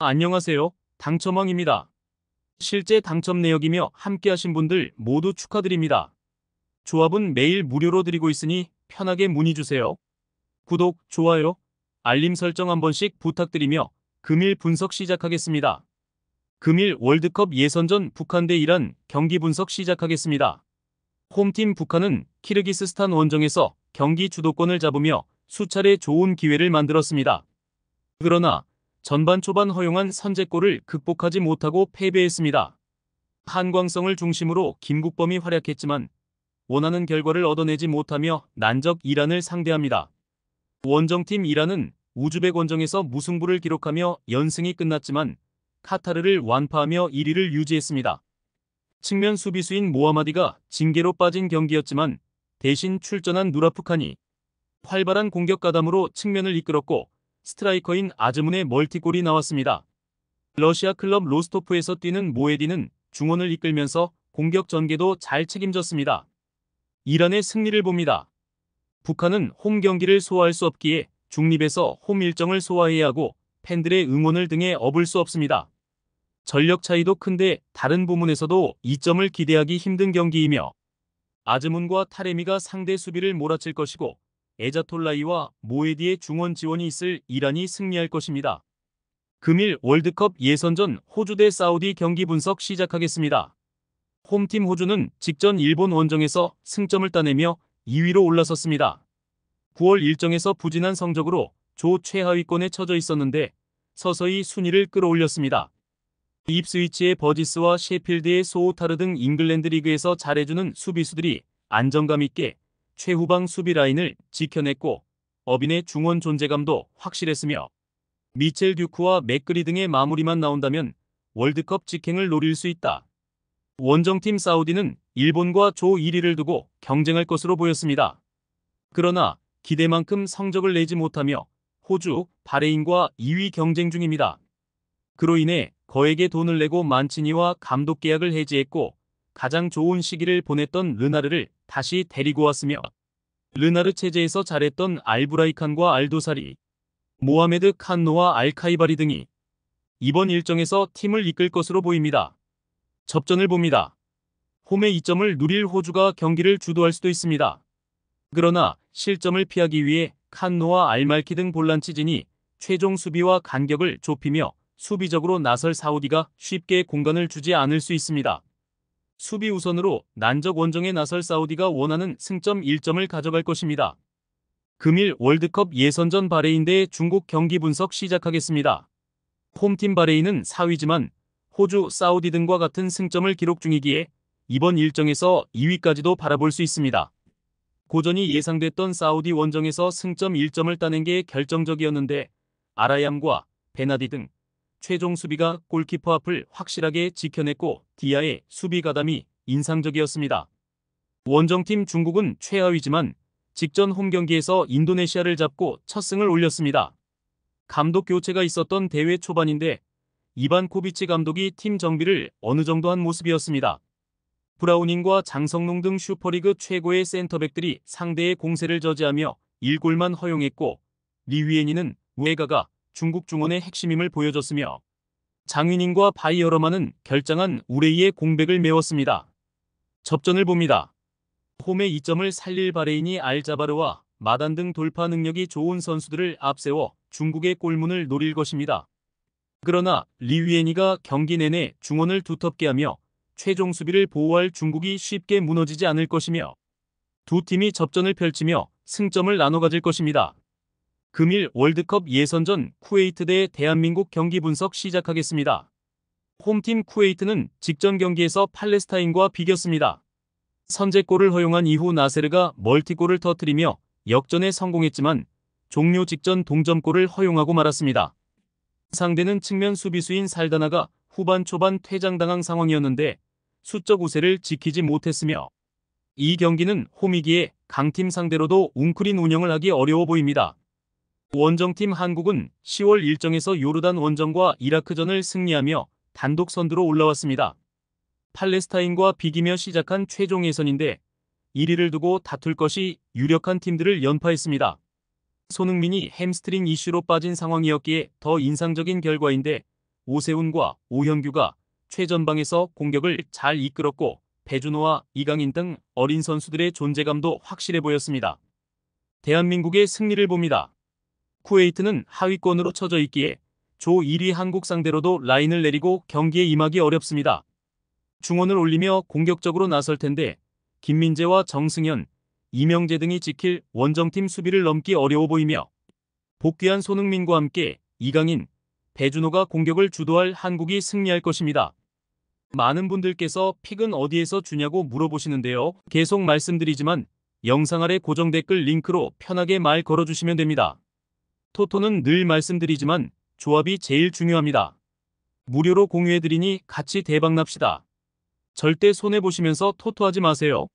안녕하세요. 당첨왕입니다. 실제 당첨 내역이며 함께하신 분들 모두 축하드립니다. 조합은 매일 무료로 드리고 있으니 편하게 문의주세요. 구독, 좋아요, 알림 설정 한 번씩 부탁드리며 금일 분석 시작하겠습니다. 금일 월드컵 예선전 북한 대 이란 경기 분석 시작하겠습니다. 홈팀 북한은 키르기스스탄 원정에서 경기 주도권을 잡으며 수차례 좋은 기회를 만들었습니다. 그러나 전반 초반 허용한 선제골을 극복하지 못하고 패배했습니다. 한광성을 중심으로 김국범이 활약했지만 원하는 결과를 얻어내지 못하며 난적 이란을 상대합니다. 원정팀 이란은 우즈벡 원정에서 무승부를 기록하며 연승이 끝났지만 카타르를 완파하며 1위를 유지했습니다. 측면 수비수인 모하마디가 징계로 빠진 경기였지만 대신 출전한 누라프칸이 활발한 공격 가담으로 측면을 이끌었고 스트라이커인 아즈문의 멀티골이 나왔습니다. 러시아 클럽 로스토프에서 뛰는 모에디는 중원을 이끌면서 공격 전개도 잘 책임졌습니다. 이란의 승리를 봅니다. 북한은 홈 경기를 소화할 수 없기에 중립에서 홈 일정을 소화해야 하고 팬들의 응원을 등에 업을 수 없습니다. 전력 차이도 큰데 다른 부문에서도 이점을 기대하기 힘든 경기이며 아즈문과 타레미가 상대 수비를 몰아칠 것이고 에자톨라이와 모에디의 중원 지원이 있을 이란이 승리할 것입니다. 금일 월드컵 예선전 호주 대 사우디 경기 분석 시작하겠습니다. 홈팀 호주는 직전 일본 원정에서 승점을 따내며 2위로 올라섰습니다. 9월 일정에서 부진한 성적으로 조 최하위권에 처져 있었는데 서서히 순위를 끌어올렸습니다. 입스위치의 버지스와 셰필드의 소우타르 등 잉글랜드 리그에서 잘해주는 수비수들이 안정감 있게 최후방 수비 라인을 지켜냈고 어빈의 중원 존재감도 확실했으며 미첼 듀크와 맥그리 등의 마무리만 나온다면 월드컵 직행을 노릴 수 있다. 원정팀 사우디는 일본과 조 1위를 두고 경쟁할 것으로 보였습니다. 그러나 기대만큼 성적을 내지 못하며 호주, 바레인과 2위 경쟁 중입니다. 그로 인해 거액의 돈을 내고 만치니와 감독 계약을 해지했고 가장 좋은 시기를 보냈던 르나르를 다시 데리고 왔으며 르나르 체제에서 잘했던 알브라이칸과 알도사리, 모하메드 칸노와 알카이바리 등이 이번 일정에서 팀을 이끌 것으로 보입니다. 접전을 봅니다. 홈의 이점을 누릴 호주가 경기를 주도할 수도 있습니다. 그러나 실점을 피하기 위해 칸노와 알말키 등 볼란치진이 최종 수비와 간격을 좁히며 수비적으로 나설 사우디가 쉽게 공간을 주지 않을 수 있습니다. 수비 우선으로 난적 원정에 나설 사우디가 원하는 승점 1점을 가져갈 것입니다. 금일 월드컵 예선전 바레인 대 중국 경기 분석 시작하겠습니다. 홈팀 바레인은 4위지만 호주, 사우디 등과 같은 승점을 기록 중이기에 이번 일정에서 2위까지도 바라볼 수 있습니다. 고전이 예상됐던 사우디 원정에서 승점 1점을 따낸 게 결정적이었는데 아라얌과 베나디 등 최종 수비가 골키퍼 앞을 확실하게 지켜냈고 디아의 수비 가담이 인상적이었습니다. 원정팀 중국은 최하위지만 직전 홈 경기에서 인도네시아를 잡고 첫 승을 올렸습니다. 감독 교체가 있었던 대회 초반인데 이반코비치 감독이 팀 정비를 어느 정도 한 모습이었습니다. 브라우닝과 장성농 등 슈퍼리그 최고의 센터백들이 상대의 공세를 저지하며 1골만 허용했고 리위엔이는 외가가 중국 중원의 핵심임을 보여줬으며 장윤인과 바이어러만은 결장한 우레이의 공백을 메웠습니다. 접전을 봅니다. 홈의 이점을 살릴 바레인이 알자바르와 마단 등 돌파 능력이 좋은 선수들을 앞세워 중국의 골문을 노릴 것입니다. 그러나 리위엔이가 경기 내내 중원을 두텁게 하며 최종 수비를 보호할 중국이 쉽게 무너지지 않을 것이며 두 팀이 접전을 펼치며 승점을 나눠 가질 것입니다. 금일 월드컵 예선전 쿠웨이트 대 대한민국 경기 분석 시작하겠습니다. 홈팀 쿠웨이트는 직전 경기에서 팔레스타인과 비겼습니다. 선제골을 허용한 이후 나세르가 멀티골을 터뜨리며 역전에 성공했지만 종료 직전 동점골을 허용하고 말았습니다. 상대는 측면 수비수인 살다나가 후반 초반 퇴장당한 상황이었는데 수적 우세를 지키지 못했으며 이 경기는 홈이기에 강팀 상대로도 웅크린 운영을 하기 어려워 보입니다. 원정팀 한국은 10월 일정에서 요르단 원정과 이라크전을 승리하며 단독 선두로 올라왔습니다. 팔레스타인과 비기며 시작한 최종 예선인데 1위를 두고 다툴 것이 유력한 팀들을 연파했습니다. 손흥민이 햄스트링 이슈로 빠진 상황이었기에 더 인상적인 결과인데 오세훈과 오형규가 최전방에서 공격을 잘 이끌었고 배준호와 이강인 등 어린 선수들의 존재감도 확실해 보였습니다. 대한민국의 승리를 봅니다. 쿠웨이트는 하위권으로 처져 있기에 조 1위 한국 상대로도 라인을 내리고 경기에 임하기 어렵습니다. 중원을 올리며 공격적으로 나설 텐데 김민재와 정승현, 이명재 등이 지킬 원정팀 수비를 넘기 어려워 보이며 복귀한 손흥민과 함께 이강인, 배준호가 공격을 주도할 한국이 승리할 것입니다. 많은 분들께서 픽은 어디에서 주냐고 물어보시는데요. 계속 말씀드리지만 영상 아래 고정 댓글 링크로 편하게 말 걸어주시면 됩니다. 토토는 늘 말씀드리지만 조합이 제일 중요합니다. 무료로 공유해드리니 같이 대박납시다. 절대 손해보시면서 토토하지 마세요.